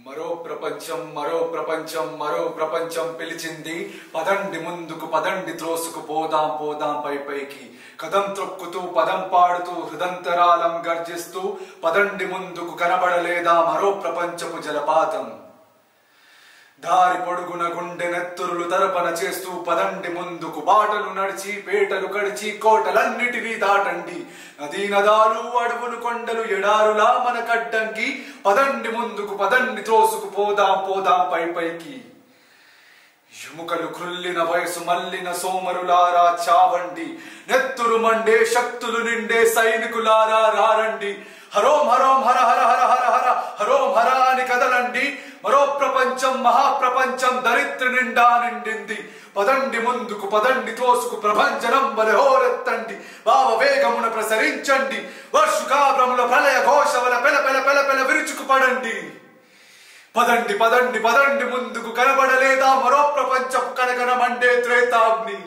మరో ప్రపంచం మరో ప్రపంచం పిలిచింది. పదండి ముందుకు పదండి త్రోసుకు పోదాం పోదాం పైకి. కదం త్రొక్కుతూ పదం పాడుతూ హృదంతరాలం గర్జిస్తూ పదండి ముందుకు కనబడలేదా మరో ప్రపంచపు జలపాతం. దారి పొడుగున గుండె నెత్తురులు తరపన చేస్తూ పదండి ముందుకు బాటలు నడిచి పేటలు కడిచి కోటలన్నిటినీ దాటండి. నదీ నదాలు అడవులు కొండలు ఎడారులా మన కడ్డంకి. పదండి ముందుకు పదండి త్రోసుకు పోదాం పోదాం పైకి. ఎముకలు కృల్లిన వయసు మల్లిన సోమరులారా చావండి. నెత్తురు మండే శక్తులు నిండే సైనికులారా రారండి. హరోం హరోం హర హర హర హర హర హరోం హర అని కదలండి. మరో ప్రపంచం మహాప్రపంచం దరిద్ర నిండా నిండింది. పదండి ముందుకు పదండి తోసుకు ప్రభంజనం వలె హోరెత్తండి. భావ వేగమున ప్రసరించండి. వర్షుకాభ్రముల ప్రళయ ఘోషవల పెల పెల పెల పెల విరుచుకు పడండి. పదండి పదండి పదండి ముందుకు కనబడలేదా మరో ప్రపంచపు కనకన మండే త్రేతాగ్ని.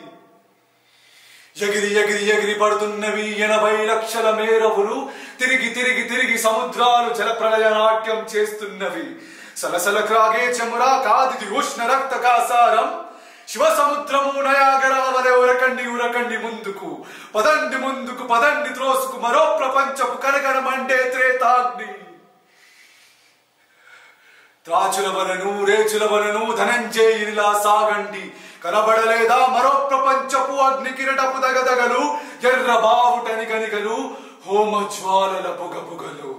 ఎగిరి ఎగిరి ఎగిరి పడుతున్నవి 80 లక్షల మేరవులు. తిరిగి తిరిగి తిరిగి సముద్రాలు జల ప్రళయ నాట్యం చేస్తున్నవి. సలసల క్రాగే చమురా కాదిది ఉష్ణ రక్త కాసారం. శివ సముద్రము నయాగరా వలె ఉరకండి ఉరకండి ముందుకు. పదండి ముందుకు పదండి త్రోసుకు మరో ప్రపంచపు కనకన మండే త్రేతాగ్ని. త్రాచుల వలను రేచుల వలను ధనంజయునిలా సాగండి. కనబడలేదా మరో ప్రపంచపు అగ్ని కిరటపు దగదగలు. ఎర్ర బావుటని గనిగలు హోమ జ్వాలల పొగపుగలు.